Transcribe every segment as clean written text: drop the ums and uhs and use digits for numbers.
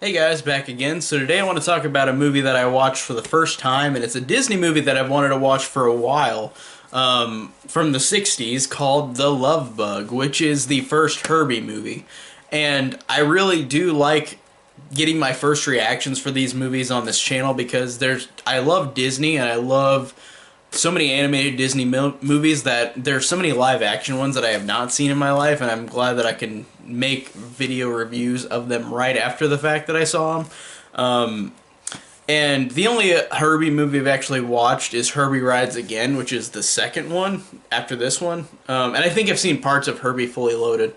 Hey guys, back again. So today I want to talk about a movie that I watched for the first time, and it's a Disney movie that I've wanted to watch for a while, from the 60s called The Love Bug, which is the first Herbie movie. And I really do like getting my first reactions for these movies on this channel because I love Disney and I love so many animated Disney movies that there's so many live action ones that I have not seen in my life, and I'm glad that I can make video reviews of them right after the fact that I saw them. And the only Herbie movie I've actually watched is Herbie Rides Again, which is the second one after this one. And I think I've seen parts of Herbie Fully Loaded.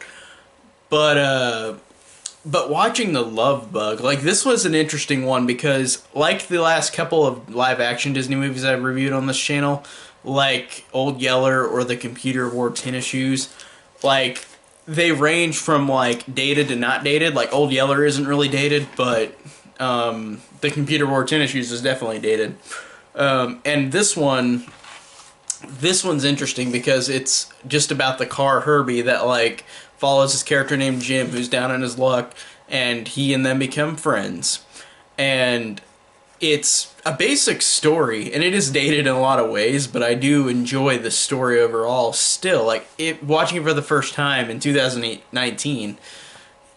But watching The Love Bug, like, this was an interesting one because, like the last couple of live action Disney movies I've reviewed on this channel, like Old Yeller or The Computer Wore Tennis Shoes, like, they range from, like, dated to not dated. Like, Old Yeller isn't really dated, but The Computer Wore Tennis Shoes is definitely dated. And this one's interesting because it's just about the car Herbie that, like, follows this character named Jim who's down on his luck, and he and them become friends. And it's a basic story, and it is dated in a lot of ways, but I do enjoy the story overall still. Like, watching it for the first time in 2019,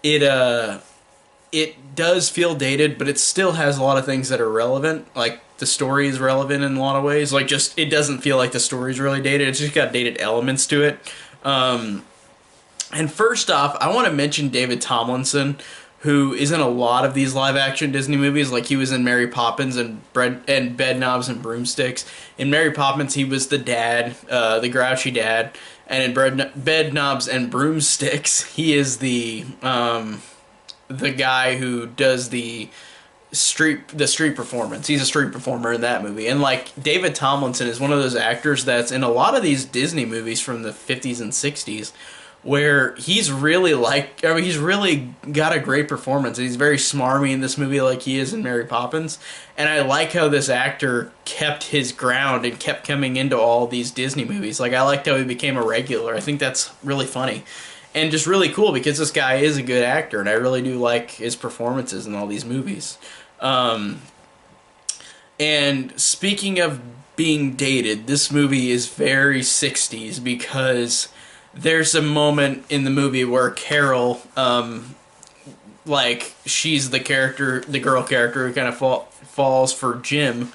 it does feel dated, but it still has a lot of things that are relevant. Like, the story is relevant in a lot of ways. Like, just, it doesn't feel like the story's really dated. It's just got dated elements to it. And first off, I want to mention David Tomlinson, who is in a lot of these live-action Disney movies. Like, he was in Mary Poppins and Bedknobs and Broomsticks. In Mary Poppins, he was the dad, the grouchy dad. And in Bedknobs and Broomsticks, he is the guy who does the street performance. He's a street performer in that movie. And, like, David Tomlinson is one of those actors that's in a lot of these Disney movies from the 50s and 60s where he's really he's really got a great performance. He's very smarmy in this movie like he is in Mary Poppins. And I like how this actor kept his ground and kept coming into all these Disney movies. Like, I liked how he became a regular. I think that's really funny. And just really cool because this guy is a good actor, and I really do like his performances in all these movies. And speaking of being dated, this movie is very 60s because there's a moment in the movie where Carol, like, she's the girl character who kind of falls for Jim,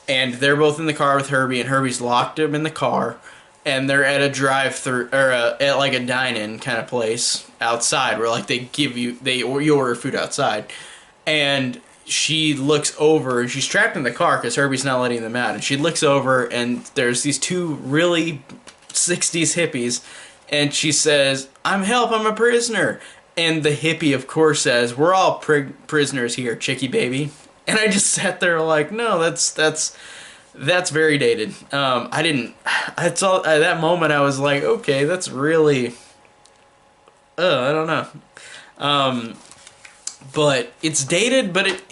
and they're both in the car with Herbie, and Herbie's locked him in the car, and they're at a drive-through, or at, like, a dine-in kind of place outside, where, like, you order food outside, and she looks over, and she's trapped in the car because Herbie's not letting them out, and she looks over, and there's these two really 60s hippies, and she says, I'm a prisoner. And the hippie, of course, says, we're all prisoners here, chickie baby. And I just sat there like, no, that's very dated. At that moment I was like, okay, that's really, I don't know. But it's dated, but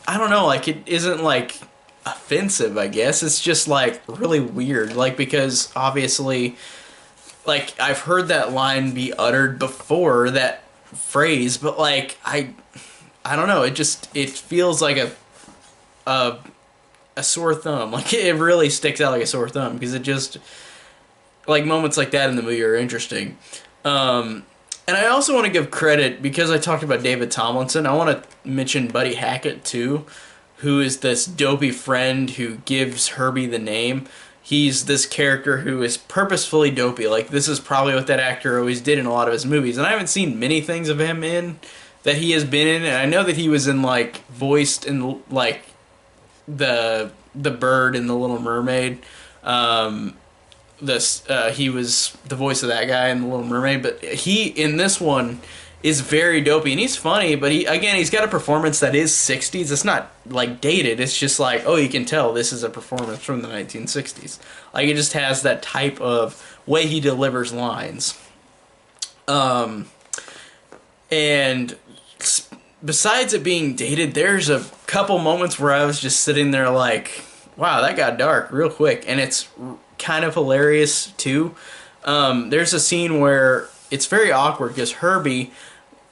I don't know, like, it isn't, like, offensive, I guess. It's just, like, really weird, like, because obviously, like, I've heard that line be uttered before, that phrase, but, like, I don't know, it feels like a sore thumb. Like, it really sticks out like a sore thumb, because it just, like, moments like that in the movie are interesting. And I also want to give credit, because I talked about David Tomlinson, I want to mention Buddy Hackett, too, who is this dopey friend who gives Herbie the name. He's this character who is purposefully dopey. Like, this is probably what that actor always did in a lot of his movies. And I haven't seen many things of him that he has been in. And I know that he was in, like, voiced in, like, the bird in The Little Mermaid. He was the voice of that guy in The Little Mermaid. But he, in this one, is very dopey, and he's funny, but he's got a performance that is 60s. It's not, like, dated. It's just like, oh, you can tell this is a performance from the 1960s. Like, it just has that type of way he delivers lines. And besides it being dated, there's a couple moments where I was just sitting there like, wow, that got dark real quick, and it's kind of hilarious, too. There's a scene where it's very awkward because Herbie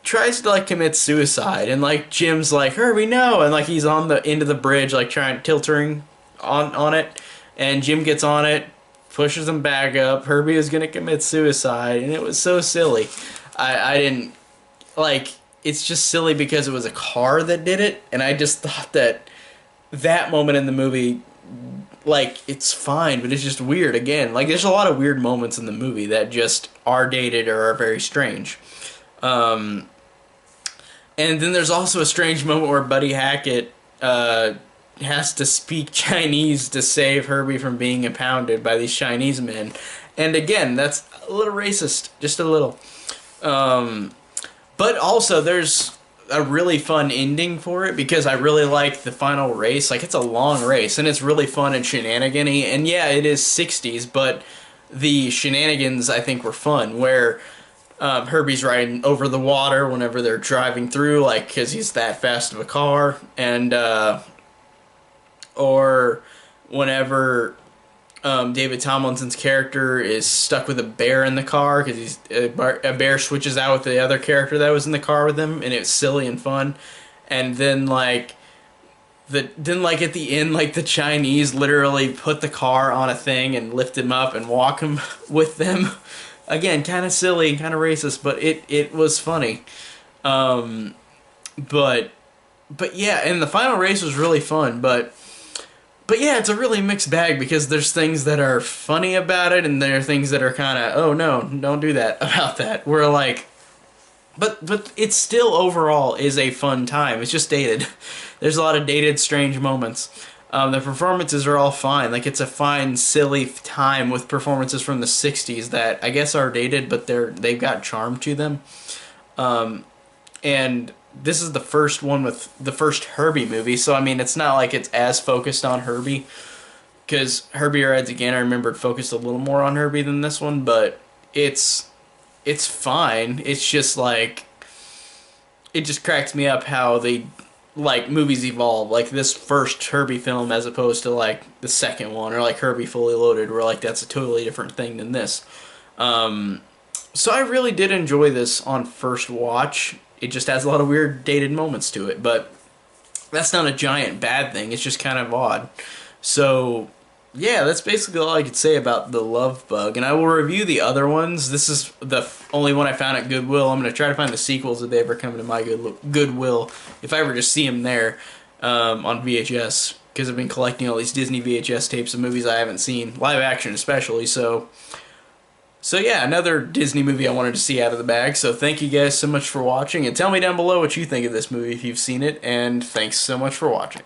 tries to like commit suicide, and like Jim's like, Herbie, no, and like he's on the end of the bridge, like trying tilting on it, and Jim gets on it, pushes him back up. Herbie is gonna commit suicide, and it was so silly. I didn't like. It's just silly because it was a car that did it, and I just thought that that moment in the movie, like, it's fine, but it's just weird again. Like, there's a lot of weird moments in the movie that just are dated or are very strange. Um, and then there's also a strange moment where Buddy Hackett has to speak Chinese to save Herbie from being impounded by these Chinese men. And again, that's a little racist, just a little. But also, there's a really fun ending for it because I really like the final race. Like, it's a long race, and it's really fun and shenanigan-y. And yeah, it is 60s, but the shenanigans, I think, were fun, where Herbie's riding over the water whenever they're driving through, like, because he's that fast of a car, and, or whenever David Tomlinson's character is stuck with a bear in the car because a bear switches out with the other character that was in the car with him, and it's silly and fun. And then like at the end, like the Chinese literally put the car on a thing and lift him up and walk him with them. Again, kind of silly, kind of racist, but it was funny. But yeah, and the final race was really fun, But yeah, it's a really mixed bag because there's things that are funny about it, and there are things that are kind of, oh no, don't do that about that. We're like, but it still overall is a fun time. It's just dated. There's a lot of dated, strange moments. The performances are all fine. Like, it's a fine, silly time with performances from the '60s that I guess are dated, but they've got charm to them. And this is the first one with the first Herbie movie, so I mean, it's not like it's as focused on Herbie, because Herbie Rides Again, I remembered, focused a little more on Herbie than this one, but it's fine. It's just like, it just cracks me up how they, like, movies evolve, like this first Herbie film as opposed to like the second one, or like Herbie Fully Loaded, where like that's a totally different thing than this. So I really did enjoy this on first watch. It just has a lot of weird dated moments to it, but that's not a giant bad thing. It's just kind of odd. So yeah, that's basically all I could say about The Love Bug, and I will review the other ones. This is the only one I found at Goodwill. I'm going to try to find the sequels if they ever come to my Goodwill, if I ever just see them there on VHS, because I've been collecting all these Disney VHS tapes of movies I haven't seen, live action especially, So yeah, another Disney movie I wanted to see out of the bag. So thank you guys so much for watching, and tell me down below what you think of this movie if you've seen it, and thanks so much for watching.